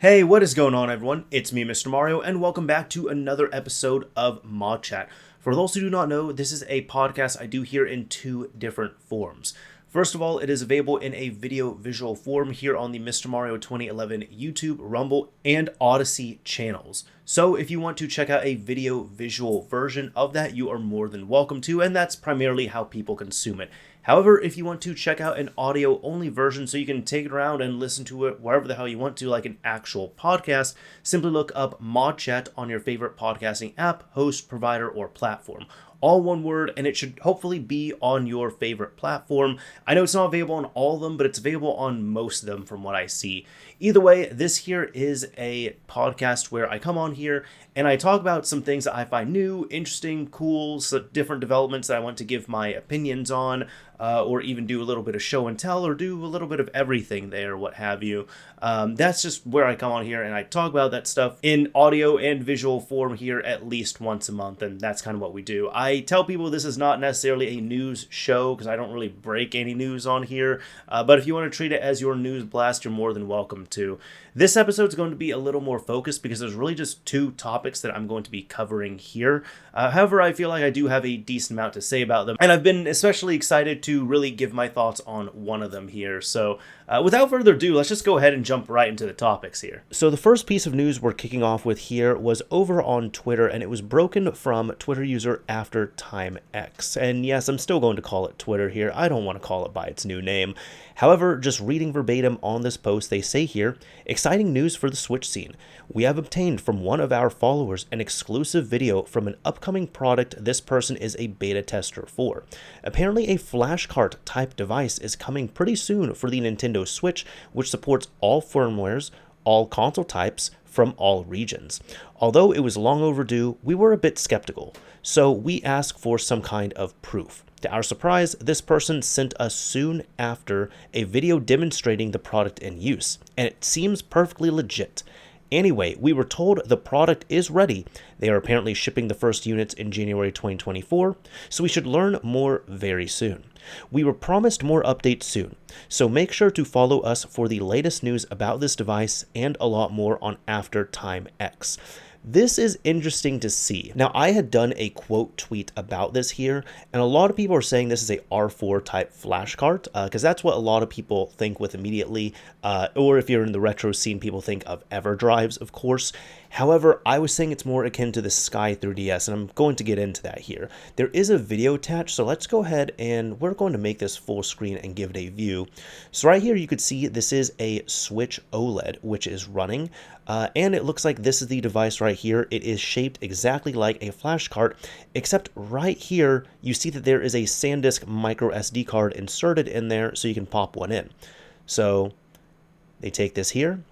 Hey, what is going on, everyone? It's me, Mr. Mario, and welcome back to another episode of ModChat. For those who do not know, this is a podcast I do here in two different forms. First of all, it is available in a video visual form here on the Mr. Mario 2011 YouTube, Rumble, and Odyssey channels. So if you want to check out a video visual version of that, you are more than welcome to, and that's primarily how people consume it. However, if you want to check out an audio-only version so you can take it around and listen to it wherever the hell you want to, like an actual podcast, simply look up ModChat on your favorite podcasting app, host, provider, or platform. All one word, and it should hopefully be on your favorite platform. I know it's not available on all of them, but it's available on most of them from what I see. Either way, this here is a podcast where I come on here and I talk about some things that I find new, interesting, cool, some different developments that I want to give my opinions on, or even do a little bit of show and tell, or do a little bit of everything there, what have you. That's just where I come on here and I talk about that stuff in audio and visual form here at least once a month, and that's kind of what we do. I tell people this is not necessarily a news show because I don't really break any news on here, but if you want to treat it as your news blast, you're more than welcome to. This episode is going to be a little more focused because there's really just two topics that I'm going to be covering here. However, I feel like I do have a decent amount to say about them, and I've been especially excited to really give my thoughts on one of them here. So without further ado, let's just go ahead and jump right into the topics here. So the first piece of news we're kicking off with here was over on Twitter, and it was broken from Twitter user AfterTimeX. And yes, I'm still going to call it Twitter here. I don't want to call it by its new name. However, just reading verbatim on this post, they say here, exciting news for the Switch scene. We have obtained from one of our followers an exclusive video from an upcoming product this person is a beta tester for. Apparently a Flashcart type device is coming pretty soon for the Nintendo Switch, which supports all firmwares, all console types, from all regions. Although it was long overdue, we were a bit skeptical, so we asked for some kind of proof. To our surprise, this person sent us soon after a video demonstrating the product in use, and it seems perfectly legit. Anyway, we were told the product is ready. They are apparently shipping the first units in January 2024, so we should learn more very soon. We were promised more updates soon, so make sure to follow us for the latest news about this device and a lot more on AfterTimeX. This is interesting to see. Now, I had done a quote tweet about this here, and a lot of people are saying this is a R4 type flashcart, because that's what a lot of people think with immediately, or if you're in the retro scene, people think of EverDrives, of course. However, I was saying it's more akin to the Sky 3DS, and I'm going to get into that here. There is a video attached, so let's go ahead and we're going to make this full screen and give it a view. So right here, you could see this is a Switch OLED, which is running, and it looks like this is the device right here. It is shaped exactly like a flashcart, except right here, you see that there is a SanDisk micro SD card inserted in there, so you can pop one in. So they take this here.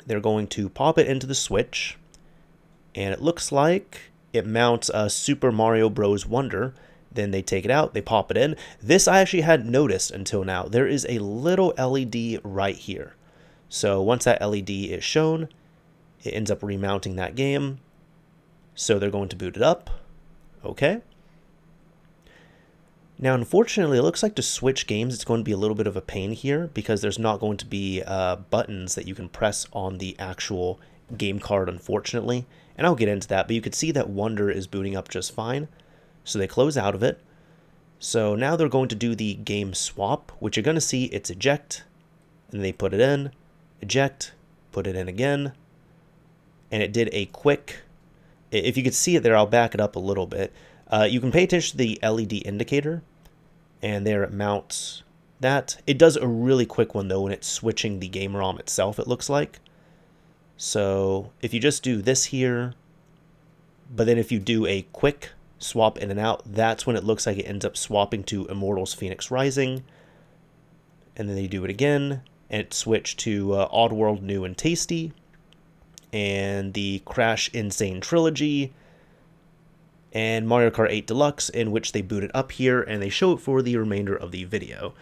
They're going to pop it into the Switch, and it looks like it mounts a Super Mario Bros. Wonder. Then they take it out, they pop it in. This I actually hadn't noticed until now. There is a little LED right here. So once that LED is shown, it ends up remounting that game. So they're going to boot it up. Okay. Now, unfortunately, it looks like to switch games, it's going to be a little bit of a pain here because there's not going to be buttons that you can press on the actual game card, unfortunately. And I'll get into that, but you could see that Wonder is booting up just fine. So they close out of it. So now they're going to do the game swap, which you're going to see it's eject, and they put it in, eject, put it in again, and it did a quick, if you could see it there, I'll back it up a little bit. You can pay attention to the LED indicator, and there it mounts that. It does a really quick one, though, when it's switching the game ROM itself, it looks like. So if you just do this here, but then if you do a quick swap in and out, that's when it looks like it ends up swapping to Immortals Phoenix Rising. And then they do it again, and it switched to Oddworld New and Tasty, and the Crash Insane Trilogy, and Mario Kart 8 Deluxe, in which they boot it up here, and they show it for the remainder of the video.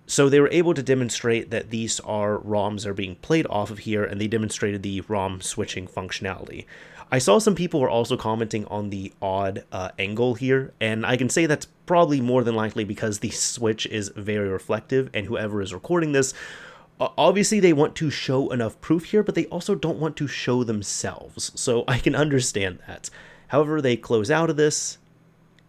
So they were able to demonstrate that these are ROMs that are being played off of here, and they demonstrated the ROM switching functionality. I saw some people were also commenting on the odd angle here, and I can say that's probably more than likely because the Switch is very reflective, and whoever is recording this Obviously, they want to show enough proof here, but they also don't want to show themselves, so I can understand that. However, they close out of this,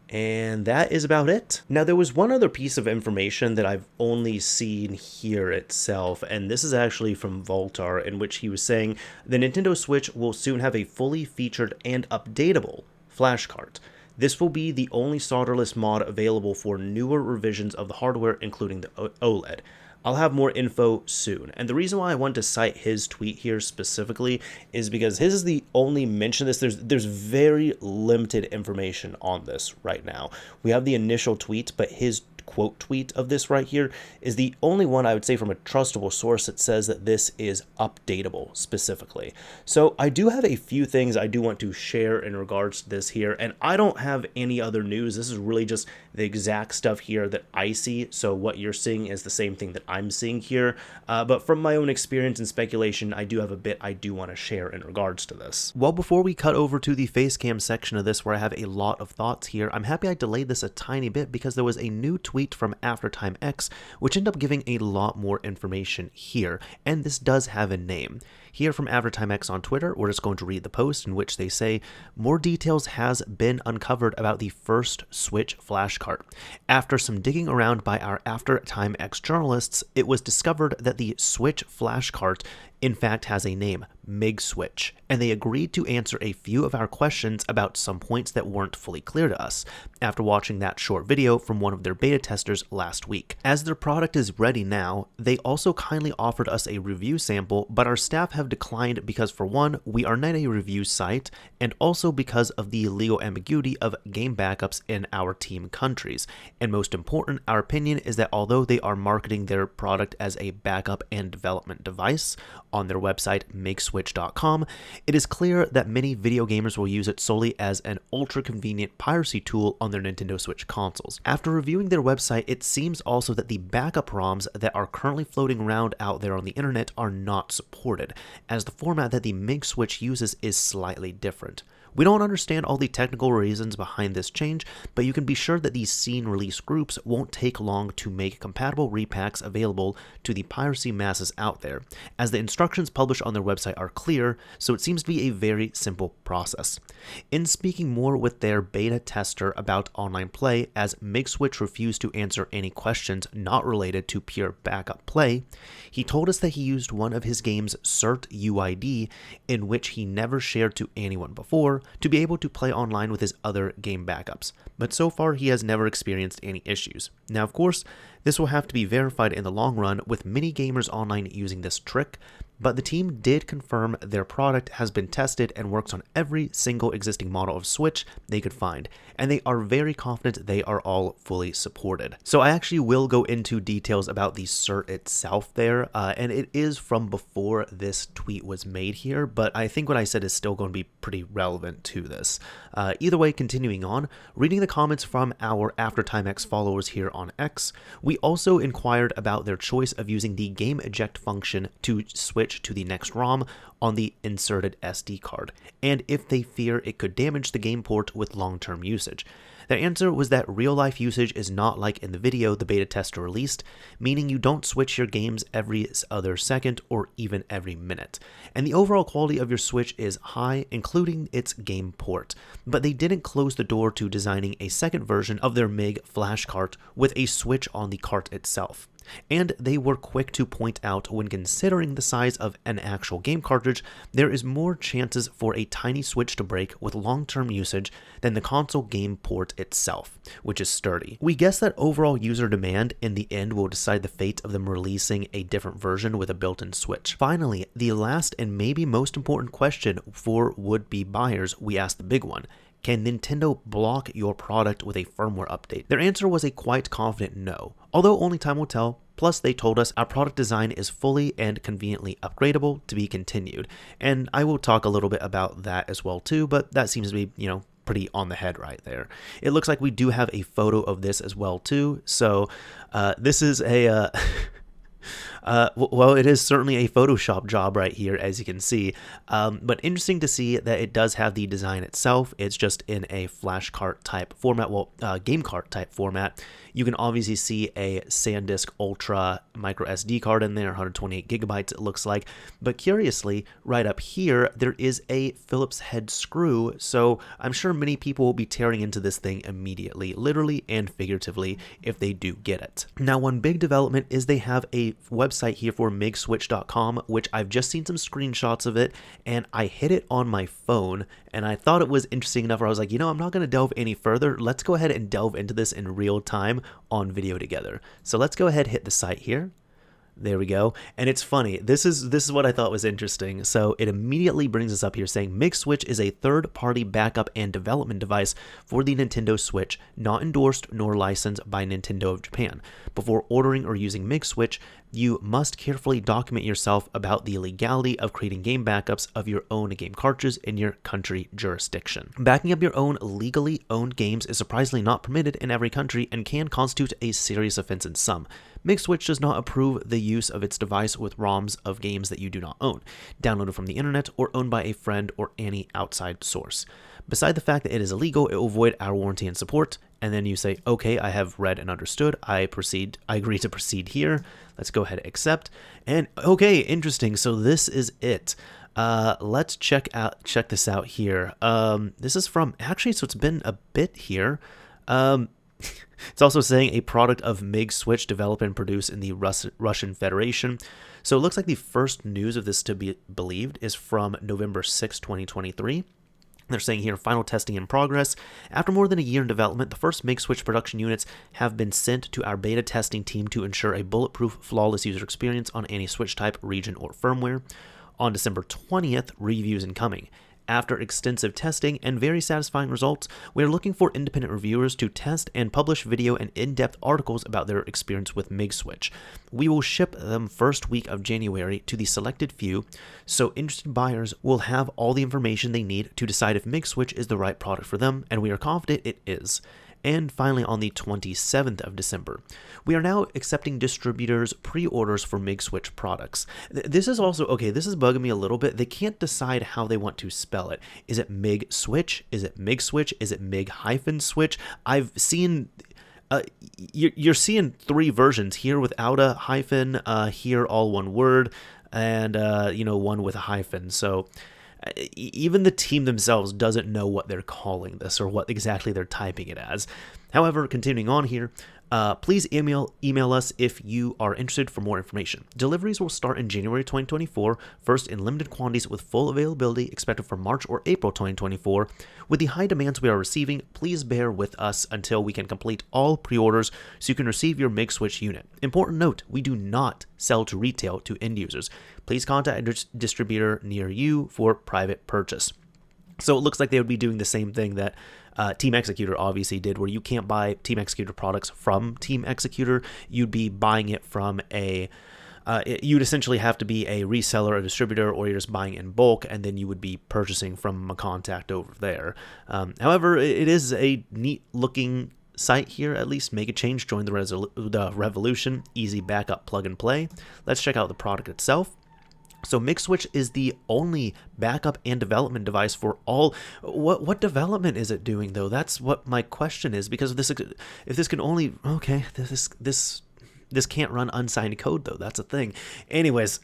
and that is about it. Now, there was one other piece of information that I've only seen here itself, and this is actually from Voltar, in which he was saying the Nintendo Switch will soon have a fully featured and updatable Flashcart. This will be the only solderless mod available for newer revisions of the hardware, including the OLED. I'll have more info soon. And the reason why I want to cite his tweet here specifically is because his is the only mention of this. There's very limited information on this right now. We have the initial tweet, but his quote tweet of this right here is the only one I would say from a trustable source that says that this is updatable specifically. So I do have a few things I do want to share in regards to this here, and I don't have any other news. This is really just the exact stuff here that I see. So what you're seeing is the same thing that I'm seeing here, but from my own experience and speculation, I do have a bit I do want to share in regards to this. Well, before we cut over to the facecam section of this where I have a lot of thoughts here, I'm happy I delayed this a tiny bit because there was a new tweet from AfterTimeX, which ended up giving a lot more information here, and this does have a name. Here from AfterTimeX on Twitter, we're just going to read the post in which they say, more details has been uncovered about the first Switch Flashcart. After some digging around by our AfterTimeX journalists, it was discovered that the Switch Flashcart in fact has a name, Mig-Switch, and they agreed to answer a few of our questions about some points that weren't fully clear to us after watching that short video from one of their beta testers last week. As their product is ready now, they also kindly offered us a review sample, but our staff have declined because, for one, we are not a review site, and also because of the legal ambiguity of game backups in our team countries. And most important, our opinion is that although they are marketing their product as a backup and development device on their website Mig-Switch.com, it is clear that many video gamers will use it solely as an ultra-convenient piracy tool on their Nintendo Switch consoles. After reviewing their website, it seems also that the backup ROMs that are currently floating around out there on the internet are not supported, as the format that the Mig-Switch uses is slightly different. We don't understand all the technical reasons behind this change, but you can be sure that these scene release groups won't take long to make compatible repacks available to the piracy masses out there, as the instructions published on their website are clear, so it seems to be a very simple process. In speaking more with their beta tester about online play, as Mig-Switch refused to answer any questions not related to pure backup play, he told us that he used one of his game's cert UID, in which he never shared to anyone before, to be able to play online with his other game backups, but so far he has never experienced any issues. Now, of course, this will have to be verified in the long run with many gamers online using this trick, but the team did confirm their product has been tested and works on every single existing model of Switch they could find, and they are very confident they are all fully supported. So I actually will go into details about the cert itself there, and it is from before this tweet was made here, but I think what I said is still going to be pretty relevant to this. Either way, continuing on, reading the comments from our AfterTimeX followers here on X, we also inquired about their choice of using the game eject function to switch to the next ROM on the inserted SD card, and if they fear it could damage the game port with long-term usage. Their answer was that real-life usage is not like in the video the beta tester released, meaning you don't switch your games every other second or even every minute, and the overall quality of your Switch is high, including its game port, but they didn't close the door to designing a second version of their MIG Flashcart with a switch on the cart itself. And they were quick to point out when considering the size of an actual game cartridge, there is more chances for a tiny Switch to break with long-term usage than the console game port itself, which is sturdy. We guess that overall user demand in the end will decide the fate of them releasing a different version with a built-in Switch. Finally, the last and maybe most important question for would-be buyers, we asked the big one. Can Nintendo block your product with a firmware update? Their answer was a quite confident no, although only time will tell. Plus, they told us our product design is fully and conveniently upgradable to be continued, and I will talk a little bit about that as well too, but that seems to be, pretty on the head right there. It looks like we do have a photo of this as well too, so this is a Well, it is certainly a Photoshop job right here, as you can see. But interesting to see that it does have the design itself. It's just in a Flashcart type format, well, game cart type format. You can obviously see a SanDisk Ultra micro SD card in there, 128 gigabytes it looks like. But curiously, right up here, there is a Phillips head screw. So I'm sure many people will be tearing into this thing immediately, literally and figuratively, if they do get it. Now, one big development is they have a website here for Mig-Switch.com, which I've just seen some screenshots of it, and I hit it on my phone, and I thought it was interesting enough where I was like, I'm not going to delve any further. Let's go ahead and delve into this in real time on video together. So let's go ahead, hit the site here. There we go. And it's funny. This is what I thought was interesting. So it immediately brings us up here saying Mig-Switch is a third-party backup and development device for the Nintendo Switch, not endorsed nor licensed by Nintendo of Japan. Before ordering or using Mig-Switch, you must carefully document yourself about the legality of creating game backups of your own game cartridges in your country jurisdiction. Backing up your own legally owned games is surprisingly not permitted in every country and can constitute a serious offense in some. Mig-Switch does not approve the use of its device with ROMs of games that you do not own, downloaded from the internet, or owned by a friend or any outside source. Beside the fact that it is illegal, it will void our warranty and support. And then you say, okay, I have read and understood. I agree to proceed here. Let's go ahead and accept. And okay, interesting. So this is it. Let's check this out here. This is from, actually, so it's been a bit here. It's also saying a product of Mig-Switch developed and produced in the Russian Federation. So it looks like the first news of this to be believed is from November 6, 2023. They're saying here, final testing in progress. After more than a year in development, the first Mig-Switch production units have been sent to our beta testing team to ensure a bulletproof, flawless user experience on any Switch type, region, or firmware. On December 20th, reviews incoming. After extensive testing and very satisfying results, we are looking for independent reviewers to test and publish video and in-depth articles about their experience with Mig-Switch. We will ship them first week of January to the selected few, so interested buyers will have all the information they need to decide if Mig-Switch is the right product for them, and we are confident it is. And finally, on the 27th of December, we are now accepting distributors' pre-orders for Mig-Switch products. This is also, okay, this is bugging me a little bit. They can't decide how they want to spell it. Is it Mig-Switch? Is it Mig-Switch? Is it Mig-Switch? I've seen... you're seeing three versions here without a hyphen, here all one word, and, one with a hyphen. So... even the team themselves doesn't know what they're calling this or what exactly they're typing it as. However, continuing on here, please email us if you are interested for more information. Deliveries will start in January 2024, first in limited quantities with full availability expected for March or April 2024. With the high demands we are receiving, please bear with us until we can complete all pre-orders so you can receive your Mig-Switch unit. Important note, we do not sell to retail to end users. Please contact a distributor near you for private purchase. So it looks like they would be doing the same thing that Team Executor obviously did, where you can't buy Team Executor products from Team Executor. You'd be buying it from you'd essentially have to be a reseller, a distributor, or you're just buying in bulk, and then you would be purchasing from a contact over there. However, it is a neat looking site here. At least make a change, join the revolution, easy backup, plug and play. Let's check out the product itself. So Mig-Switch is the only backup and development device for all. What development is it doing though? That's what my question is, because if this can only, okay, this can't run unsigned code though. That's a thing. Anyways,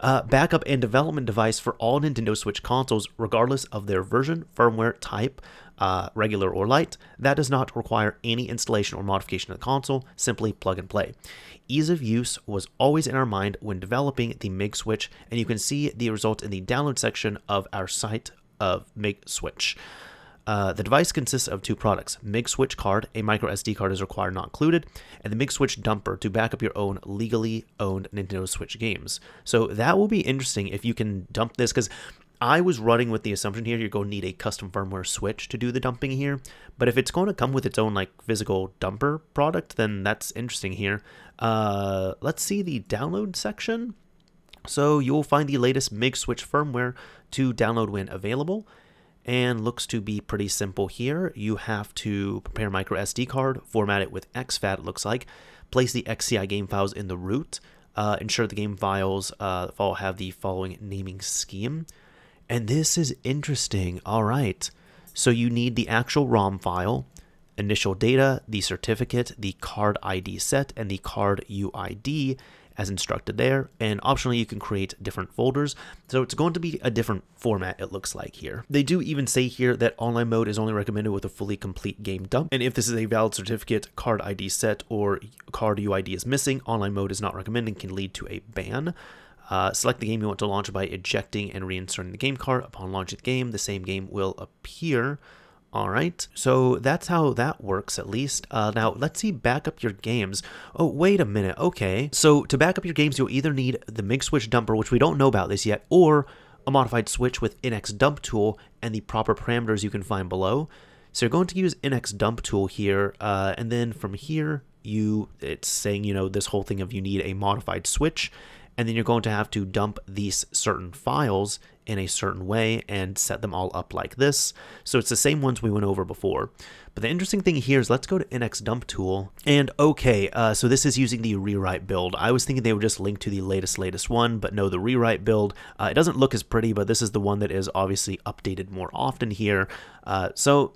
backup and development device for all Nintendo Switch consoles, regardless of their version, firmware, type, regular or light. That does not require any installation or modification of the console, simply plug and play. Ease of use was always in our mind when developing the Mig-Switch, and you can see the results in the download section of our site of Mig-Switch. The device consists of two products: Mig-Switch card, a micro SD card is required, not included, and the Mig-Switch dumper to back up your own legally owned Nintendo Switch games. So that will be interesting if you can dump this, because I was running with the assumption here you're going to need a custom firmware switch to do the dumping here, but if it's going to come with its own physical dumper product, then that's interesting here. Let's see the download section. So you'll find the latest Mig-Switch firmware to download when available, and looks to be pretty simple here. You have to prepare a micro SD card, format it with exFAT, it looks like, place the XCI game files in the root, ensure the game files have the following naming scheme. And this is interesting. All right. So you need the actual ROM file, initial data, the certificate, the card ID set, and the card UID as instructed there. And optionally, you can create different folders. So it's going to be a different format, it looks like here. They do even say here that online mode is only recommended with a fully complete game dump. And if this is a valid certificate, card ID set, or card UID is missing, online mode is not recommended and can lead to a ban. Select the game you want to launch by ejecting and reinserting the game card. Upon launching the game, the same game will appear. All right, so that's how that works at least. Now, let's see, back up your games. Oh, wait a minute. Okay, so to back up your games, you'll either need the Mig-Switch dumper, which we don't know about this yet, or a modified switch with NX dump tool and the proper parameters you can find below. So you're going to use NX dump tool here, and then from here, it's saying, this whole thing of you need a modified switch, and then you're going to have to dump these certain files in a certain way and set them all up like this. So it's the same ones we went over before. But the interesting thing here is let's go to NX dump tool. And okay, so this is using the rewrite build. I was thinking they would just link to the latest one, but no, the rewrite build, it doesn't look as pretty, but this is the one that is obviously updated more often here. So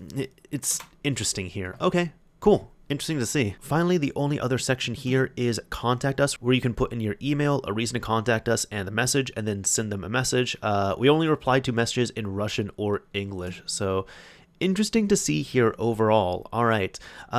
it's interesting here. Okay, cool. Interesting to see. Finally, the only other section here is contact us, where you can put in your email, a reason to contact us, and the message, and then send them a message. We only reply to messages in Russian or English, so interesting to see here overall. All right,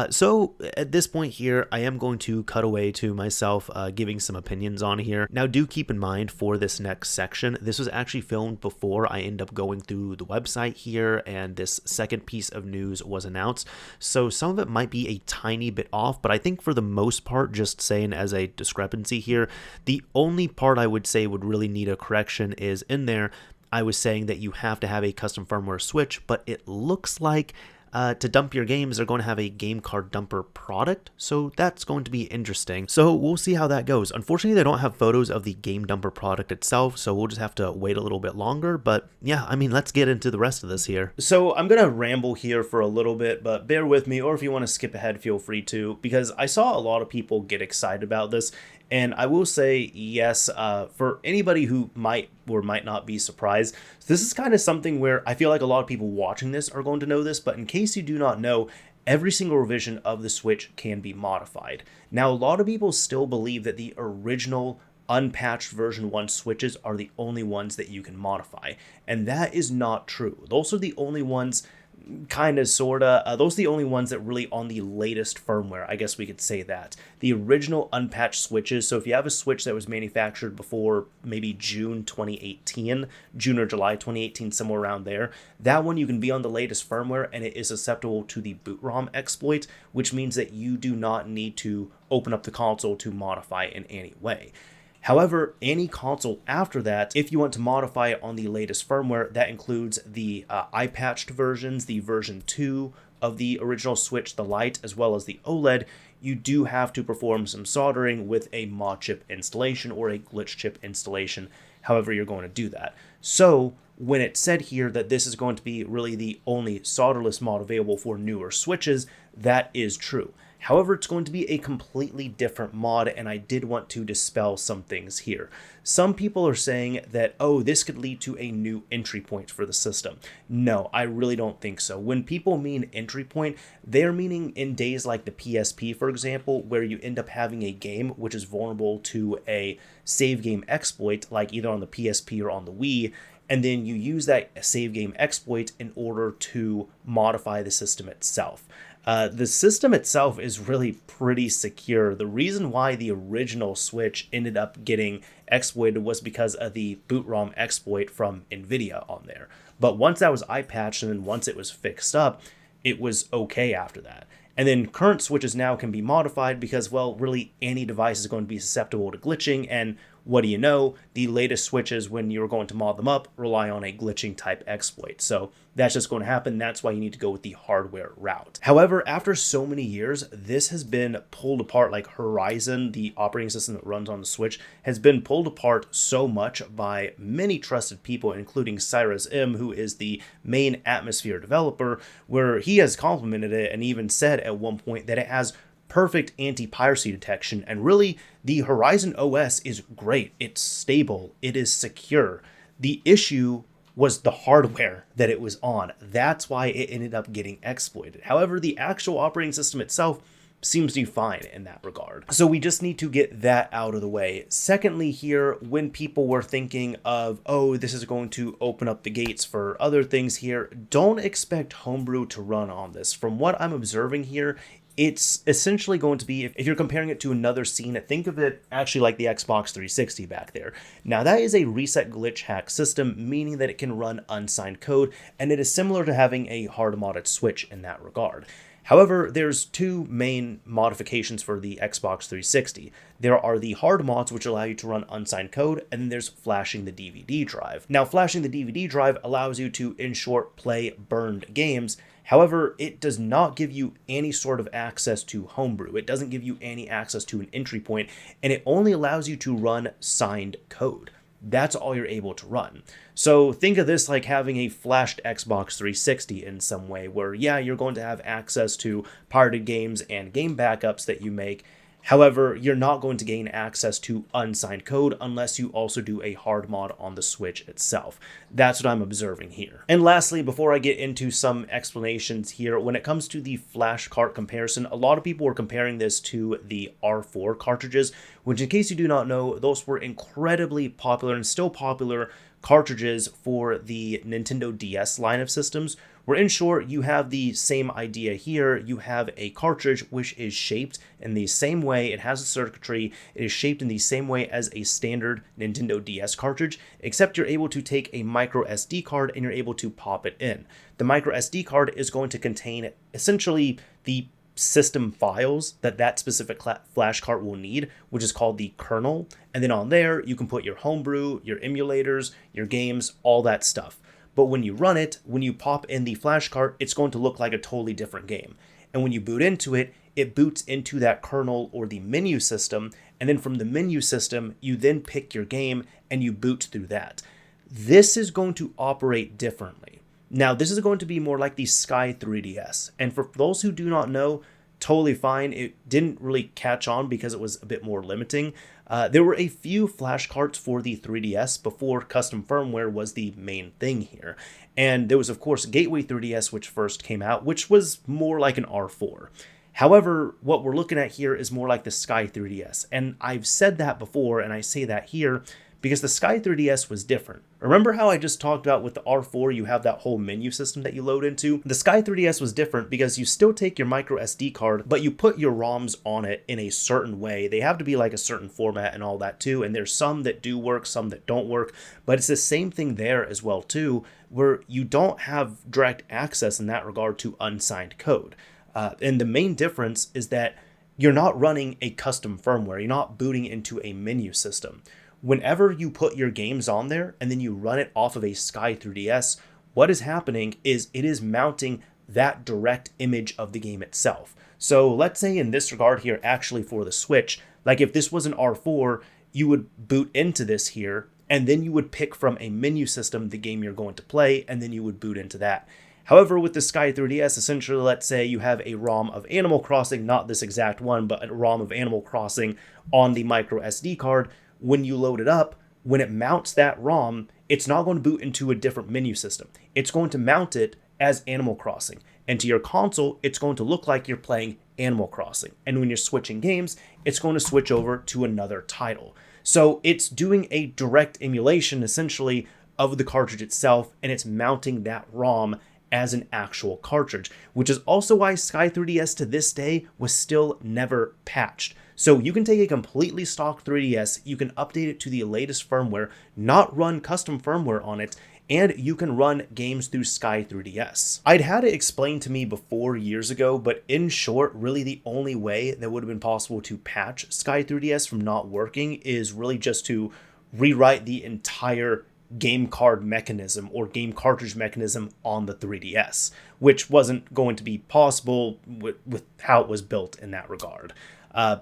so at this point here, I am going to cut away to myself giving some opinions on here. Now, do keep in mind for this next section, this was actually filmed before I end up going through the website here, and this second piece of news was announced. So some of it might be a tiny bit off, but I think for the most part, just saying as a discrepancy here, the only part I would say would really need a correction is in there. I was saying that you have to have a custom firmware switch, but it looks like to dump your games, they're going to have a game card dumper product, so that's going to be interesting. So we'll see how that goes. Unfortunately, they don't have photos of the game dumper product itself, so we'll just have to wait a little bit longer, but yeah, I mean, let's get into the rest of this here. So I'm going to ramble here for a little bit, but bear with me, or if you want to skip ahead, feel free to, because I saw a lot of people get excited about this. And I will say, yes, for anybody who might or might not be surprised, this is kind of something where I feel like a lot of people watching this are going to know this, but in case you do not know, every single revision of the Switch can be modified. Now, a lot of people still believe that the original unpatched version 1 switches are the only ones that you can modify, and that is not true. Those are the only ones, kind of, sorta. Those are the only ones that really on the latest firmware, I guess we could say that. The original unpatched switches, so if you have a Switch that was manufactured before maybe June 2018, June or July 2018, somewhere around there, that one you can be on the latest firmware and it is susceptible to the boot ROM exploit, which means that you do not need to open up the console to modify in any way. However, any console after that, if you want to modify it on the latest firmware, that includes the iPatched versions, the version 2 of the original Switch, the Lite, as well as the OLED, you do have to perform some soldering with a mod chip installation or a glitch chip installation, however you're going to do that. So when it said here that this is going to be really the only solderless mod available for newer Switches, that is true. However, it's going to be a completely different mod, and I did want to dispel some things here. Some people are saying that, oh, this could lead to a new entry point for the system. No, I really don't think so. When people mean entry point, they're meaning in days like the PSP, for example, where you end up having a game which is vulnerable to a save game exploit, like either on the PSP or on the Wii, and then you use that save game exploit in order to modify the system itself. The system itself is really pretty secure. The reason why the original Switch ended up getting exploited was because of the boot ROM exploit from NVIDIA on there. But once that was eye-patched and then once it was fixed up, it was okay after that. And then current Switches now can be modified because, well, really any device is going to be susceptible to glitching, and what do you know, the latest Switches, when you're going to mod them up, rely on a glitching type exploit. So that's just going to happen. That's why you need to go with the hardware route. However, after so many years, this has been pulled apart. Like Horizon, the operating system that runs on the Switch, has been pulled apart so much by many trusted people, including Cyrus M, who is the main Atmosphere developer, where he has complimented it and even said at one point that it has perfect anti-piracy detection, and really the Horizon OS is great. It's stable, it is secure. The issue was the hardware that it was on. That's why it ended up getting exploited. However, the actual operating system itself seems to be fine in that regard. So we just need to get that out of the way. Secondly, here, when people were thinking of, oh, this is going to open up the gates for other things here, don't expect homebrew to run on this. From what I'm observing here, it's essentially going to be, if you're comparing it to another scene, think of it actually like the Xbox 360 back there. Now that is a reset glitch hack system, meaning that it can run unsigned code, and it is similar to having a hard modded Switch in that regard. However, there's two main modifications for the Xbox 360. There are the hard mods, which allow you to run unsigned code, and then there's flashing the DVD drive. Now, flashing the DVD drive allows you to, in short, play burned games. However, it does not give you any sort of access to homebrew. It doesn't give you any access to an entry point, and it only allows you to run signed code. That's all you're able to run. So think of this like having a flashed Xbox 360 in some way, where yeah, you're going to have access to pirated games and game backups that you make. However, you're not going to gain access to unsigned code unless you also do a hard mod on the Switch itself. That's what I'm observing here. And lastly, before I get into some explanations here, when it comes to the Flashcart comparison, a lot of people were comparing this to the R4 cartridges, which in case you do not know, those were incredibly popular and still popular cartridges for the Nintendo DS line of systems, where in short, you have the same idea here. You have a cartridge which is shaped in the same way, it has a circuitry, it is shaped in the same way as a standard Nintendo DS cartridge, except you're able to take a micro SD card and you're able to pop it in. The micro SD card is going to contain essentially the system files that specific flashcart will need, which is called the kernel. And then on there, you can put your homebrew, your emulators, your games, all that stuff. But when you run it, when you pop in the flashcart, it's going to look like a totally different game. And when you boot into it, it boots into that kernel or the menu system. And then from the menu system, you then pick your game and you boot through that. This is going to operate differently. Now, this is going to be more like the Sky 3DS. And for those who do not know, totally fine. It didn't really catch on because it was a bit more limiting. There were a few flashcarts for the 3DS before custom firmware was the main thing here. And there was, of course, Gateway 3DS, which first came out, which was more like an R4. However, what we're looking at here is more like the Sky 3DS. And I've said that before, and I say that here, because the Sky 3DS was different. Remember how I just talked about with the R4, you have that whole menu system that you load into? The Sky 3DS was different because you still take your micro SD card, but you put your ROMs on it in a certain way. They have to be like a certain format and all that too, and there's some that do work, some that don't work, but it's the same thing there as well too, where you don't have direct access in that regard to unsigned code. And the main difference is that you're not running a custom firmware, you're not booting into a menu system. Whenever you put your games on there and then you run it off of a Sky 3DS, what is happening is it is mounting that direct image of the game itself. So let's say in this regard here, actually for the Switch, like if this was an R4, you would boot into this here, and then you would pick from a menu system the game you're going to play, and then you would boot into that. However, with the Sky 3DS, essentially, let's say you have a ROM of Animal Crossing, not this exact one, but a ROM of Animal Crossing on the micro SD card. When you load it up, when it mounts that ROM, it's not going to boot into a different menu system. It's going to mount it as Animal Crossing. And to your console, it's going to look like you're playing Animal Crossing. And when you're switching games, it's going to switch over to another title. So it's doing a direct emulation, essentially, of the cartridge itself, and it's mounting that ROM as an actual cartridge, which is also why Sky 3DS to this day was still never patched. So you can take a completely stock 3DS, you can update it to the latest firmware, not run custom firmware on it, and you can run games through Sky 3DS. I'd had it explained to me before years ago, but in short, really the only way that would have been possible to patch Sky 3DS from not working is really just to rewrite the entire game card mechanism or game cartridge mechanism on the 3DS, which wasn't going to be possible with how it was built in that regard.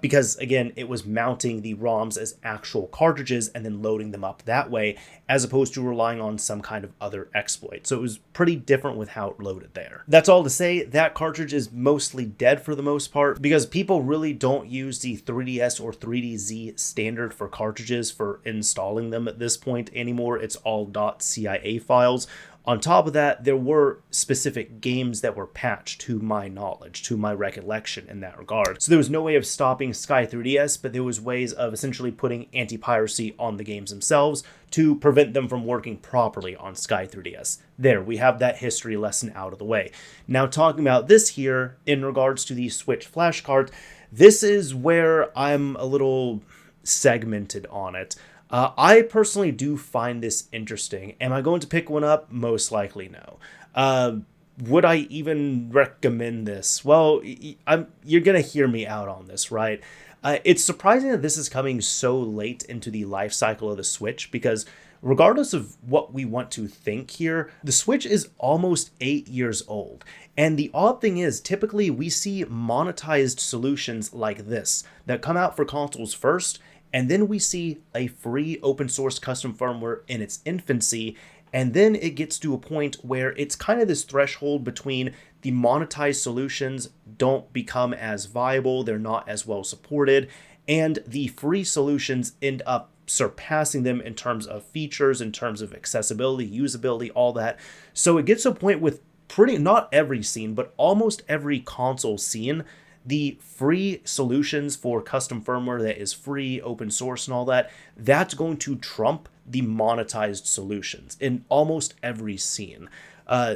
because again, it was mounting the ROMs as actual cartridges and then loading them up that way, as opposed to relying on some kind of other exploit. So it was pretty different with how it loaded there. That's all to say, that cartridge is mostly dead for the most part, because people really don't use the 3DS or 3DZ standard for cartridges for installing them at this point anymore. It's all .cia files. On top of that, there were specific games that were patched to my knowledge, to my recollection in that regard. So there was no way of stopping Sky 3DS, but there was ways of essentially putting anti-piracy on the games themselves to prevent them from working properly on Sky 3DS. There, we have that history lesson out of the way. Now talking about this here, in regards to the Switch Flashcart, this is where I'm a little segmented on it. I personally do find this interesting. Am I going to pick one up? Most likely no. Would I even recommend this? Well, you're going to hear me out on this, right? It's surprising that this is coming so late into the life cycle of the Switch, because regardless of what we want to think here, the Switch is almost 8 years old. And the odd thing is, typically we see monetized solutions like this that come out for consoles first, and then we see a free open source custom firmware in its infancy, and then it gets to a point where it's kind of this threshold between the monetized solutions don't become as viable, they're not as well supported, and the free solutions end up surpassing them in terms of features, in terms of accessibility, usability, all that. So it gets to a point with not every scene, but almost every console scene, the free solutions for custom firmware that is free, open source and all that, that's going to trump the monetized solutions in almost every scene.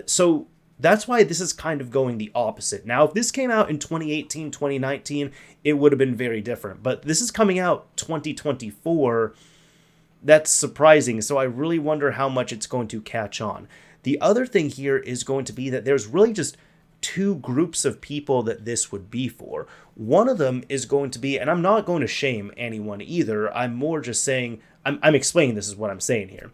So that's why this is kind of going the opposite. Now, if this came out in 2018, 2019, it would have been very different. But this is coming out 2024. That's surprising. So I really wonder how much it's going to catch on. The other thing here is going to be that there's really just two groups of people that this would be for. One of them is going to be, and I'm not going to shame anyone either, I'm more just saying, I'm explaining this is what I'm saying here.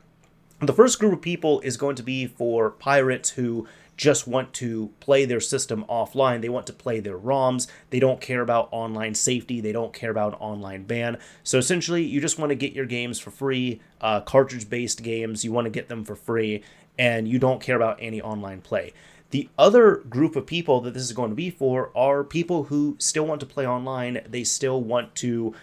The first group of people is going to be for pirates who just want to play their system offline. They want to play their ROMs. They don't care about online safety. They don't care about online ban. So essentially, you just want to get your games for free, cartridge-based games. You want to get them for free, and you don't care about any online play. The other group of people that this is going to be for are people who still want to play online. They still want to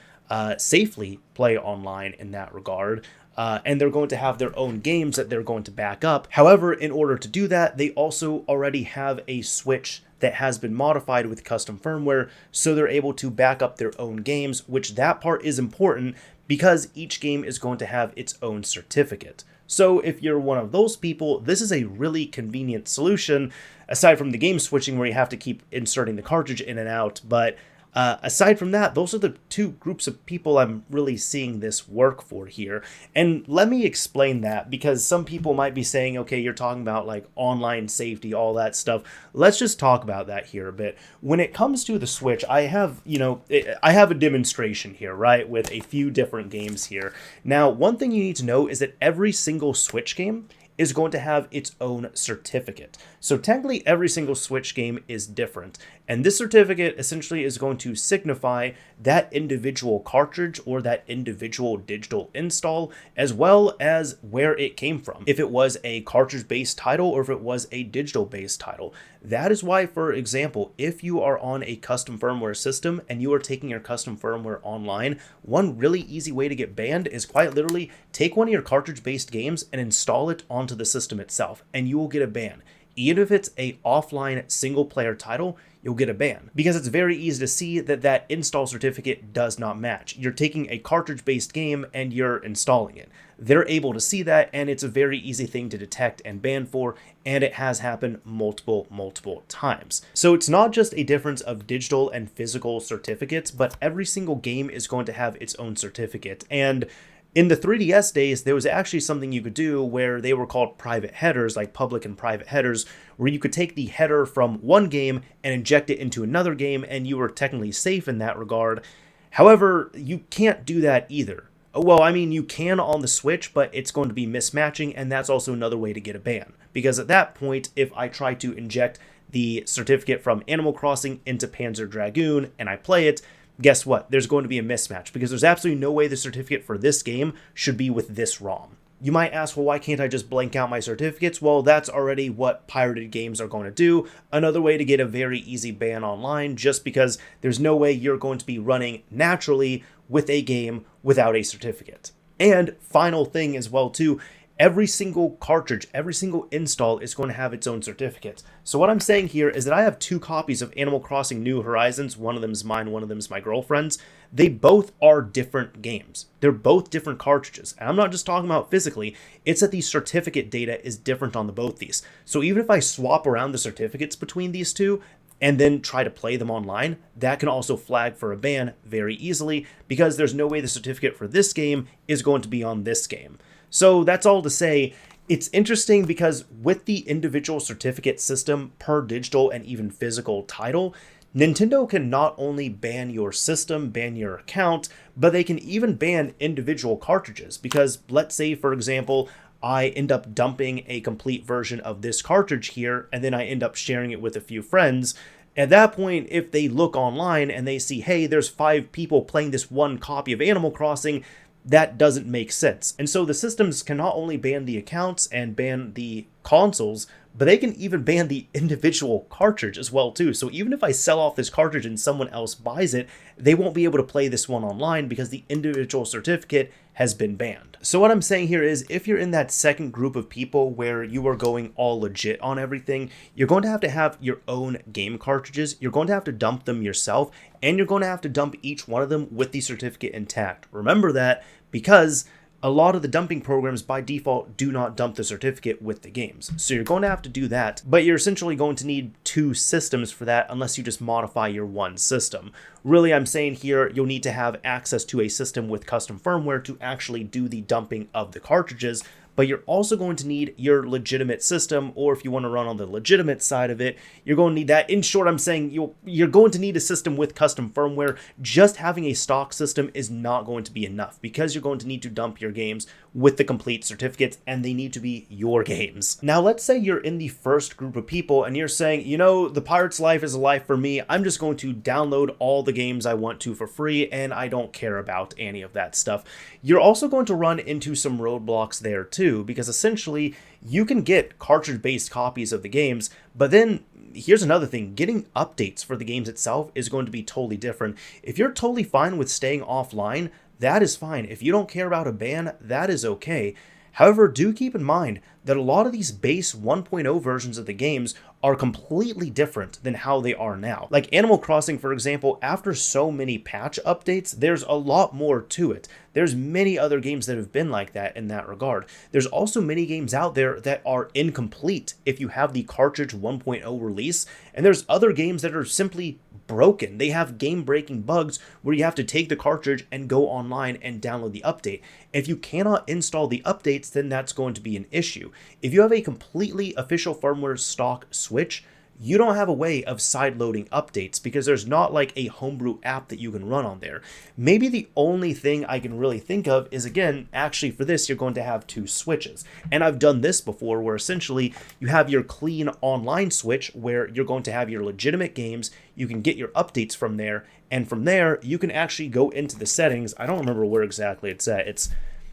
safely play online in that regard. And they're going to have their own games that they're going to back up. However, in order to do that, they also already have a Switch that has been modified with custom firmware, so they're able to back up their own games, which that part is important because each game is going to have its own certificate. So if you're one of those people, this is a really convenient solution, aside from the game switching where you have to keep inserting the cartridge in and out. But aside from that, those are the two groups of people I'm really seeing this work for here. And let me explain that, because some people might be saying, okay, you're talking about like online safety, all that stuff. Let's just talk about that here a bit. When it comes to the Switch, I have a demonstration here, right, with a few different games here. Now, one thing you need to know is that every single Switch game is going to have its own certificate. So technically every single Switch game is different. And this certificate essentially is going to signify that individual cartridge or that individual digital install, as well as where it came from. If it was a cartridge-based title or if it was a digital-based title. That is why, for example, if you are on a custom firmware system and you are taking your custom firmware online, one really easy way to get banned is quite literally take one of your cartridge-based games and install it onto the system itself, and you will get a ban. Even if it's a offline single-player title, you'll get a ban, because it's very easy to see that that install certificate does not match. You're taking a cartridge-based game and you're installing it. They're able to see that, and it's a very easy thing to detect and ban for, and it has happened multiple times. So it's not just a difference of digital and physical certificates, but every single game is going to have its own certificate. And in the 3DS days, there was actually something you could do where they were called private headers, like public and private headers, where you could take the header from one game and inject it into another game, and you were technically safe in that regard. However, you can't do that either. Well, I mean, you can on the Switch, but it's going to be mismatching, and that's also another way to get a ban. Because at that point, if I try to inject the certificate from Animal Crossing into Panzer Dragoon and I play it, guess what? There's going to be a mismatch because there's absolutely no way the certificate for this game should be with this ROM. You might ask, well, why can't I just blank out my certificates? Well, that's already what pirated games are going to do. Another way to get a very easy ban online, just because there's no way you're going to be running naturally with a game without a certificate. And final thing as well too, every single cartridge, every single install is going to have its own certificates. So what I'm saying here is that I have 2 copies of Animal Crossing New Horizons. One of them is mine, one of them is my girlfriend's. They both are different games. They're both different cartridges. And I'm not just talking about physically, it's that the certificate data is different on both these. So even if I swap around the certificates between these two, and then try to play them online, that can also flag for a ban very easily because there's no way the certificate for this game is going to be on this game. So that's all to say, it's interesting because with the individual certificate system per digital and even physical title, Nintendo can not only ban your system, ban your account, but they can even ban individual cartridges because let's say, for example, I end up dumping a complete version of this cartridge here, and then I end up sharing it with a few friends. At that point, if they look online and they see, hey, there's 5 people playing this one copy of Animal Crossing, that doesn't make sense. And so the systems can not only ban the accounts and ban the consoles, but they can even ban the individual cartridge as well too. So even if I sell off this cartridge and someone else buys it, they won't be able to play this one online because the individual certificate has been banned. So what I'm saying here is if you're in that second group of people where you are going all legit on everything, you're going to have your own game cartridges, you're going to have to dump them yourself, and you're going to have to dump each one of them with the certificate intact. Remember that because a lot of the dumping programs by default do not dump the certificate with the games. So you're going to have to do that, but you're essentially going to need 2 systems for that unless you just modify your one system. Really, I'm saying here you'll need to have access to a system with custom firmware to actually do the dumping of the cartridges, but you're also going to need your legitimate system, or if you want to run on the legitimate side of it, you're going to need that. In short, I'm saying you're going to need a system with custom firmware. Just having a stock system is not going to be enough because you're going to need to dump your games with the complete certificates, and they need to be your games. Now, let's say you're in the first group of people and you're saying, you know, the pirate's life is a life for me. I'm just going to download all the games I want to for free, and I don't care about any of that stuff. You're also going to run into some roadblocks there too, because essentially you can get cartridge-based copies of the games, but then here's another thing, getting updates for the games itself is going to be totally different. If you're totally fine with staying offline, that is fine. If you don't care about a ban, that is okay. However, do keep in mind that a lot of these base 1.0 versions of the games are completely different than how they are now. Like Animal Crossing, for example, after so many patch updates, there's a lot more to it. There's many other games that have been like that in that regard. There's also many games out there that are incomplete if you have the cartridge 1.0 release, and there's other games that are simply broken. They have game-breaking bugs where you have to take the cartridge and go online and download the update. If you cannot install the updates, then that's going to be an issue. If you have a completely official firmware stock Switch, you don't have a way of side-loading updates because there's not like a homebrew app that you can run on there. Maybe the only thing I can really think of is, again, actually for this, you're going to have 2 switches. And I've done this before where essentially you have your clean online switch where you're going to have your legitimate games, you can get your updates from there, and from there, you can actually go into the settings. I don't remember where exactly it's at.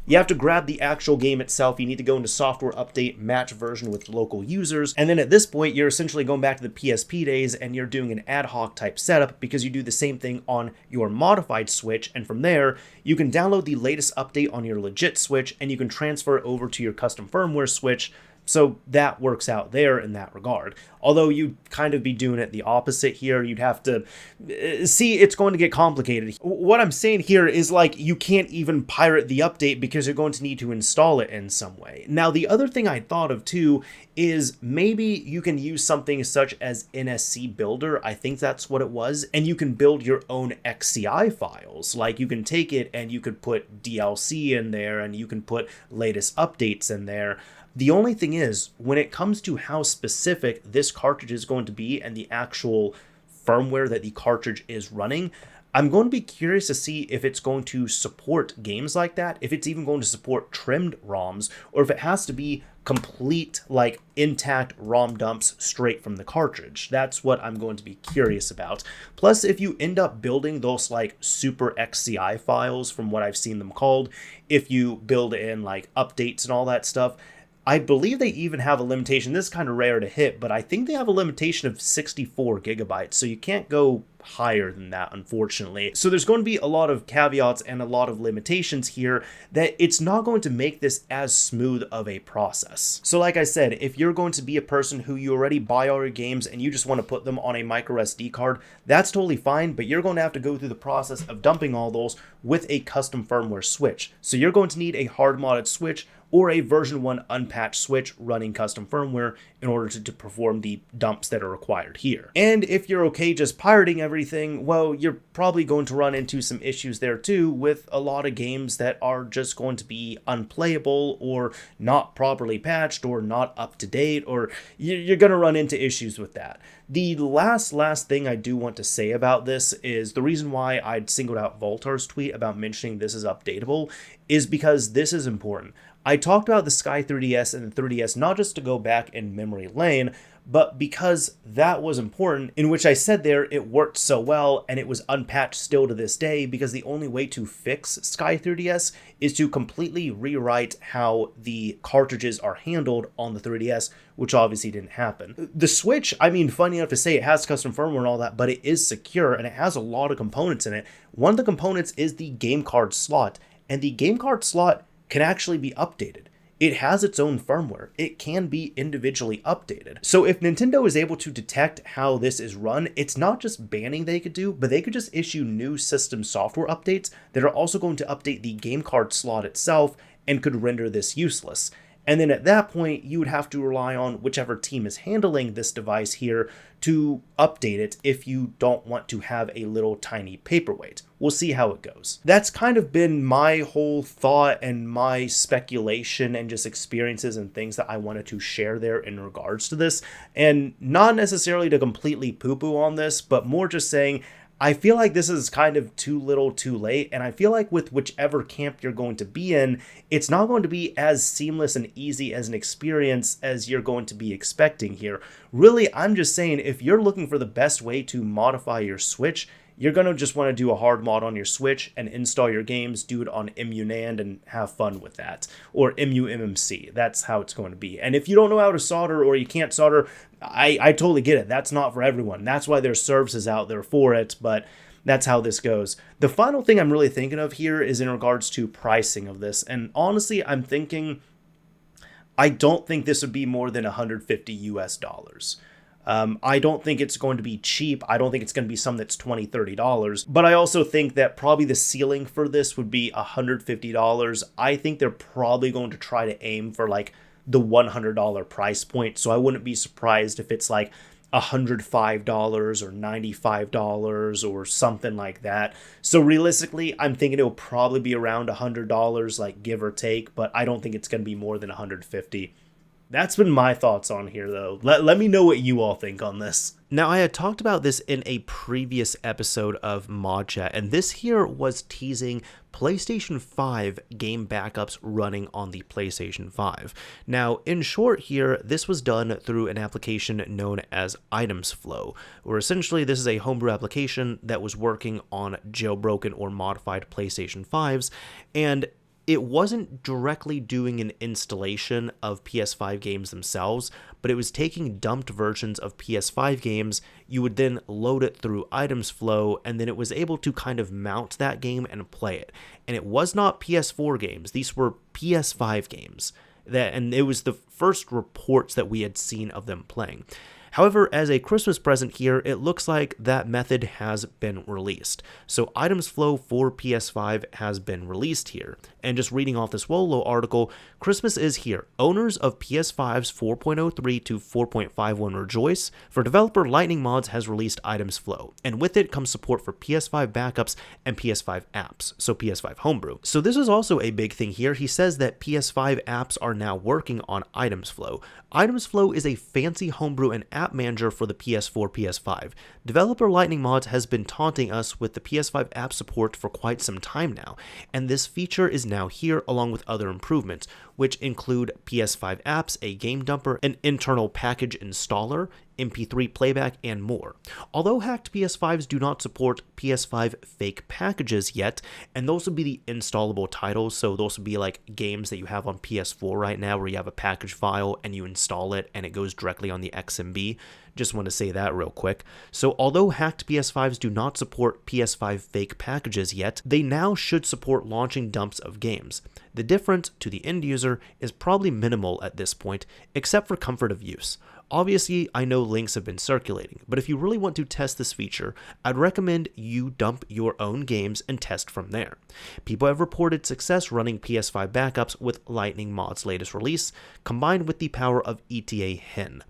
You have to grab the actual game itself. You need to go into software update, match version with local users. And then at this point, you're essentially going back to the PSP days and you're doing an ad hoc type setup because you do the same thing on your modified Switch. And from there, you can download the latest update on your legit Switch and you can transfer it over to your custom firmware Switch. So that works out there in that regard. Although you'd kind of be doing it the opposite here. You'd have to see, it's going to get complicated. What I'm saying here is like you can't even pirate the update because you're going to need to install it in some way. Now, the other thing I thought of too is maybe you can use something such as NSC Builder. I think that's what it was. And you can build your own XCI files. Like you can take it and you could put DLC in there and you can put latest updates in there. The only thing is, when it comes to how specific this cartridge is going to be and the actual firmware that the cartridge is running, I'm going to be curious to see if it's going to support games like that, if it's even going to support trimmed ROMs, or if it has to be complete, like, intact ROM dumps straight from the cartridge. That's what I'm going to be curious about. Plus, if you end up building those, like, super XCI files, from what I've seen them called, if you build in, like, updates and all that stuff, I believe they even have a limitation. This is kind of rare to hit, but I think they have a limitation of 64 gigabytes, so you can't go higher than that, unfortunately. So there's going to be a lot of caveats and a lot of limitations here that it's not going to make this as smooth of a process. So like I said, if you're going to be a person who you already buy all your games and you just want to put them on a micro SD card, that's totally fine, but you're going to have to go through the process of dumping all those with a custom firmware switch. So you're going to need a hard modded switch or a version 1 unpatched switch running custom firmware in order to perform the dumps that are required here. And if you're okay just pirating everything, well, you're probably going to run into some issues there too with a lot of games that are just going to be unplayable or not properly patched or not up to date, or you're going to run into issues with that. The last thing I do want to say about this is the reason why I'd singled out Voltar's tweet about mentioning this is updatable is because this is important. I talked about the Sky 3DS and the 3DS not just to go back in memory lane, but because that was important, in which I said there it worked so well and it was unpatched still to this day, because the only way to fix Sky 3DS is to completely rewrite how the cartridges are handled on the 3DS, which obviously didn't happen. The Switch, I mean, funny enough to say, it has custom firmware and all that, but it is secure and it has a lot of components in it. One of the components is the game card slot, and the game card slot can actually be updated. It has its own firmware. It can be individually updated. So if Nintendo is able to detect how this is run, it's not just banning they could do, but they could just issue new system software updates that are also going to update the game card slot itself and could render this useless. And then at that point, you would have to rely on whichever team is handling this device here to update it if you don't want to have a little tiny paperweight. We'll see how it goes. That's kind of been my whole thought and my speculation and just experiences and things that I wanted to share there in regards to this. And not necessarily to completely poo-poo on this, but more just saying, I feel like this is kind of too little too late, and I feel like with whichever camp you're going to be in, it's not going to be as seamless and easy as an experience as you're going to be expecting here. Really, I'm just saying, if you're looking for the best way to modify your Switch, you're going to just want to do a hard mod on your Switch and install your games, do it on emuNAND and have fun with that. Or emuMMC, that's how it's going to be. And if you don't know how to solder or you can't solder, I totally get it. That's not for everyone. That's why there's services out there for it, but that's how this goes. The final thing I'm really thinking of here is in regards to pricing of this. And honestly, I'm thinking, I don't think this would be more than $150 US. I don't think it's going to be cheap. I don't think it's going to be something that's $20, $30. But I also think that probably the ceiling for this would be $150. I think they're probably going to try to aim for like the $100 price point. So I wouldn't be surprised if it's like $105 or $95 or something like that. So realistically, I'm thinking it'll probably be around $100, like give or take, but I don't think it's going to be more than $150. That's been my thoughts on here, though. Let me know what you all think on this. Now, I had talked about this in a previous episode of ModChat, and this here was teasing PlayStation 5 game backups running on the PlayStation 5. Now, in short here, this was done through an application known as Itemzflow, where essentially this is a homebrew application that was working on jailbroken or modified PlayStation 5s, and it wasn't directly doing an installation of PS5 games themselves, but it was taking dumped versions of PS5 games. You would then load it through Itemzflow, and then it was able to kind of mount that game and play it. And it was not PS4 games. These were PS5 games. And it was the first reports that we had seen of them playing. However, as a Christmas present here, it looks like that method has been released. So Itemzflow for PS5 has been released here. And just reading off this Wolo article, Christmas is here. Owners of PS5's 4.03 to 4.51 rejoice, for developer Lightning Mods has released Itemzflow, and with it comes support for PS5 backups and PS5 apps, so PS5 homebrew. So this is also a big thing here. He says that PS5 apps are now working on Itemzflow. Itemzflow is a fancy homebrew and app manager for the PS4, PS5. Developer Lightning Mods has been taunting us with the PS5 app support for quite some time now, and this feature is now here along with other improvements, which include PS5 apps, a game dumper, an internal package installer, MP3 playback, and more. Although hacked PS5s do not support PS5 fake packages yet, and those would be the installable titles, so those would be like games that you have on PS4 right now where you have a package file and you install it and it goes directly on the XMB. Just want to say that real quick. So although hacked PS5s do not support PS5 fake packages yet, they now should support launching dumps of games. The difference to the end user is probably minimal at this point, except for comfort of use. Obviously, I know links have been circulating, but if you really want to test this feature, I'd recommend you dump your own games and test from there. People have reported success running PS5 backups with Lightning Mod's latest release, combined with the power of ETA Hen.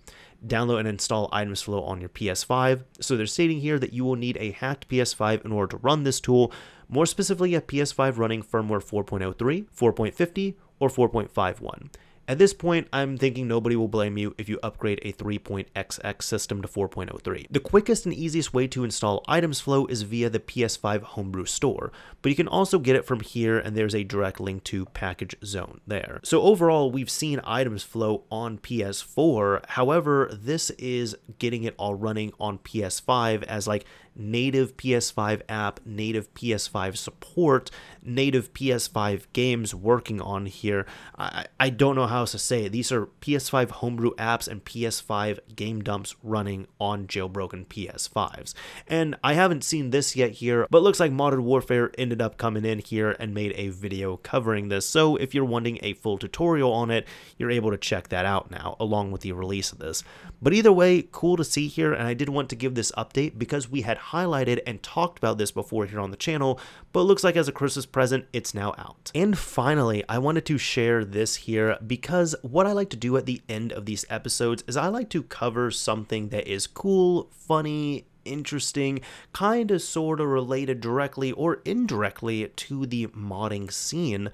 Download and install Itemzflow on your PS5. So they're stating here that you will need a hacked PS5 in order to run this tool, more specifically a PS5 running firmware 4.03, 4.50, or 4.51. At this point, I'm thinking nobody will blame you if you upgrade a 3.XX system to 4.03. The quickest and easiest way to install Itemzflow is via the PS5 homebrew store, but you can also get it from here, and there's a direct link to Package Zone there. So overall, we've seen Itemzflow on PS4. However, this is getting it all running on PS5 as like native PS5 app, native PS5 support, native PS5 games working on here. I don't know how else to say it. These are PS5 homebrew apps and PS5 game dumps running on jailbroken PS5s. And I haven't seen this yet here, but looks like Modern Warfare ended up coming in here and made a video covering this. So if you're wanting a full tutorial on it, you're able to check that out now, along with the release of this. But either way, cool to see here, and I did want to give this update because we had highlighted and talked about this before here on the channel, but it looks like as a Christmas present, it's now out. And finally, I wanted to share this here because what I like to do at the end of these episodes is I like to cover something that is cool, funny, interesting, kind of sort of related directly or indirectly to the modding scene.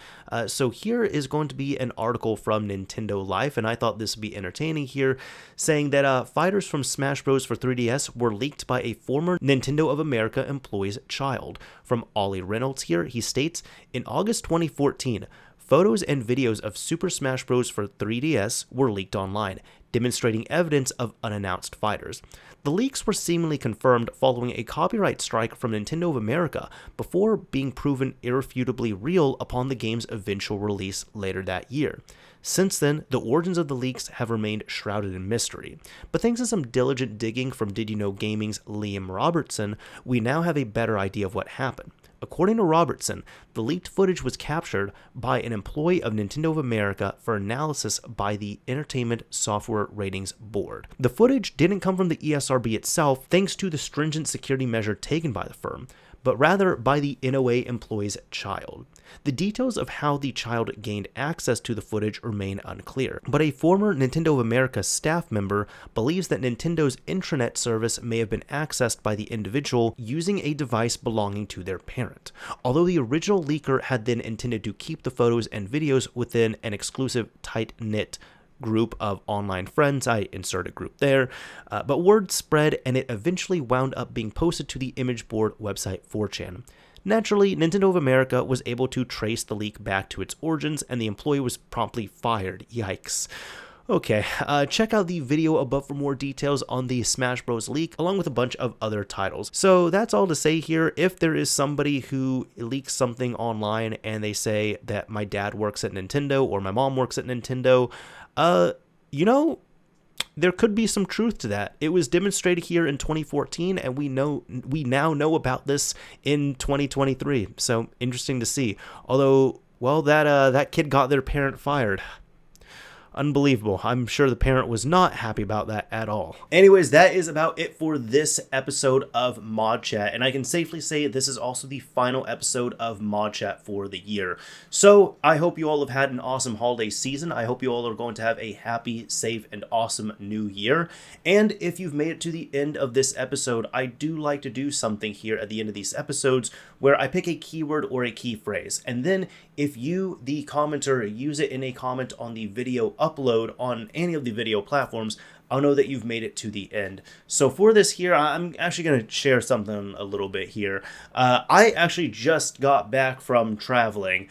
So here is going to be an article from Nintendo Life, and I thought this would be entertaining here, saying that fighters from Smash Bros. For 3DS were leaked by a former Nintendo of America employee's child. From Ollie Reynolds here, he states, in August 2014, photos and videos of Super Smash Bros. For 3DS were leaked online, demonstrating evidence of unannounced fighters. The leaks were seemingly confirmed following a copyright strike from Nintendo of America before being proven irrefutably real upon the game's eventual release later that year. Since then, the origins of the leaks have remained shrouded in mystery. But thanks to some diligent digging from Did You Know Gaming's Liam Robertson, we now have a better idea of what happened. According to Robertson, the leaked footage was captured by an employee of Nintendo of America for analysis by the Entertainment Software Ratings Board. The footage didn't come from the ESRB itself thanks to the stringent security measure taken by the firm, but rather by the NOA employee's child. The details of how the child gained access to the footage remain unclear, but a former Nintendo of America staff member believes that Nintendo's intranet service may have been accessed by the individual using a device belonging to their parent. Although the original leaker had then intended to keep the photos and videos within an exclusive tight-knit group of online friends, I inserted group there, but word spread and it eventually wound up being posted to the image board website 4chan. Naturally, Nintendo of America was able to trace the leak back to its origins and the employee was promptly fired. Yikes. Okay, check out the video above for more details on the Smash Bros. Leak, along with a bunch of other titles. So that's all to say here. If there is somebody who leaks something online and they say that my dad works at Nintendo or my mom works at Nintendo, there could be some truth to that. It was demonstrated here in 2014, and we now know about this in 2023. So interesting to see. Although, well, that kid got their parent fired. Unbelievable. I'm sure the parent was not happy about that at all. Anyways, that is about it for this episode of ModChat, and I can safely say this is also the final episode of ModChat for the year. So I hope you all have had an awesome holiday season. I hope you all are going to have a happy, safe, and awesome new year. And if you've made it to the end of this episode, I do like to do something here at the end of these episodes where I pick a keyword or a key phrase, and then if you, the commenter, use it in a comment on the video upload on any of the video platforms, I'll know that you've made it to the end. So for this here, I'm actually going to share something a little bit here. I actually just got back from traveling,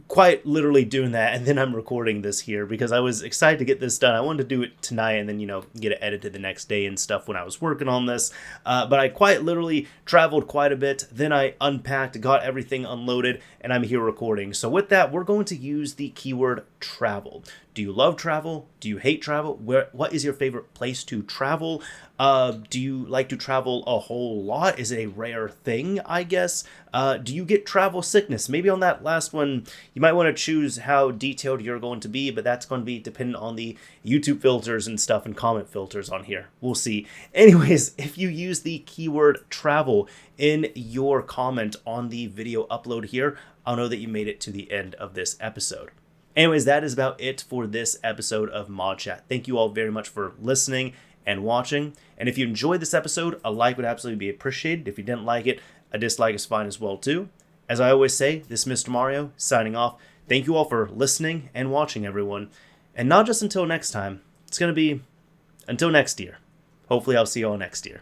quite literally doing that, and then I'm recording this here because I was excited to get this done. I wanted to do it tonight and then, get it edited the next day and stuff when I was working on this. But I quite literally traveled quite a bit. Then I unpacked, got everything unloaded, and I'm here recording. So with that, we're going to use the keyword travel. Do you love travel? Do you hate travel? What is your favorite place to travel? Do you like to travel a whole lot? Is it a rare thing, I guess? Do you get travel sickness? Maybe on that last one, you might want to choose how detailed you're going to be, but that's going to be dependent on the YouTube filters and stuff and comment filters on here. We'll see. Anyways, if you use the keyword travel in your comment on the video upload here, I'll know that you made it to the end of this episode. Anyways, that is about it for this episode of ModChat. Thank you all very much for listening and watching. And if you enjoyed this episode, a like would absolutely be appreciated. If you didn't like it, a dislike is fine as well too. As I always say, this is Mr. Mario signing off. Thank you all for listening and watching, everyone. And not just until next time. It's going to be until next year. Hopefully I'll see you all next year.